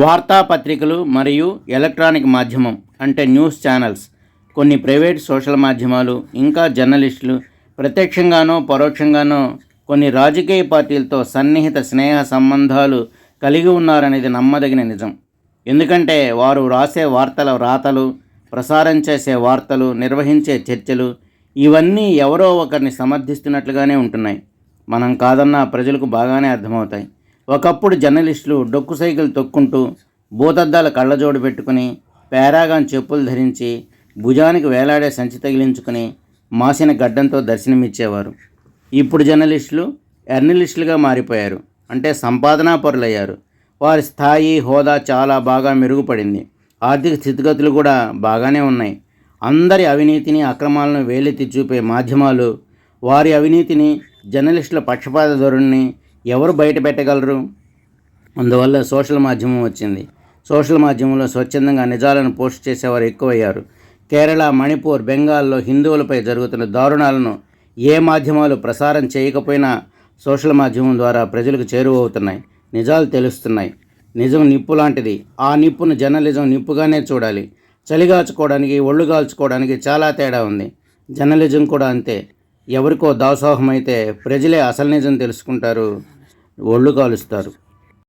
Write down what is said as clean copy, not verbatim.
వార్తాపత్రికలు మరియు ఎలక్ట్రానిక్ మాధ్యమం అంటే న్యూస్ ఛానల్స్, కొన్ని ప్రైవేట్ సోషల్ మాధ్యమాలు, ఇంకా జర్నలిస్టులు ప్రత్యక్షంగానో పరోక్షంగానో కొన్ని రాజకీయ పార్టీలతో సన్నిహిత స్నేహ సంబంధాలు కలిగి ఉన్నారనేది నమ్మదగిన నిజం. ఎందుకంటే వారు రాసే వార్తల రాతలు, ప్రసారం చేసే వార్తలు, నిర్వహించే చర్చలు ఇవన్నీ ఎవరో ఒకరిని సమర్థిస్తున్నట్లుగానే ఉంటున్నాయి. మనం కాదన్నా ప్రజలకు బాగానే అర్థమవుతాయి. ఒకప్పుడు జర్నలిస్టులు డొక్కు సైకిల్ తొక్కుంటూ, భూతద్దాల కళ్ళజోడు పెట్టుకుని, పేరాగాన్ చెప్పులు ధరించి, భుజానికి వేలాడే సంచి తగిలించుకుని మాసిన గడ్డంతో దర్శనమిచ్చేవారు. ఇప్పుడు జర్నలిస్టులు ఎర్నలిస్టులుగా మారిపోయారు. అంటే సంపాదనా పరులయ్యారు. వారి స్థాయి, హోదా చాలా బాగా మెరుగుపడింది. ఆర్థిక స్థితిగతులు కూడా బాగానే ఉన్నాయి. అందరి అవినీతిని, అక్రమాలను వేలెత్తి చూపే మాధ్యమాలు వారి అవినీతిని, జర్నలిస్టుల పక్షపాత ధోరణిని ఎవరు బయట పెట్టగలరు? అందువల్ల సోషల్ మాధ్యమం వచ్చింది. సోషల్ మాధ్యమంలో స్వచ్ఛందంగా నిజాలను పోస్ట్ చేసేవారు ఎక్కువయ్యారు. కేరళ, మణిపూర్, బెంగాల్లో హిందువులపై జరుగుతున్న దారుణాలను ఏ మాధ్యమాలు ప్రసారం చేయకపోయినా సోషల్ మాధ్యమం ద్వారా ప్రజలకు చేరువవుతున్నాయి. నిజాలు తెలుస్తున్నాయి. నిజం నిప్పు లాంటిది. ఆ నిప్పును జర్నలిజం నిప్పుగానే చూడాలి. చలిగాల్చుకోవడానికి, ఒళ్ళు కాల్చుకోవడానికి చాలా తేడా ఉంది. జర్నలిజం కూడా అంతే. ఎవరికో దాసోహమైతే ప్రజలే అసలు నిజం తెలుసుకుంటారు, ఒళ్ళు కాలుస్తారు.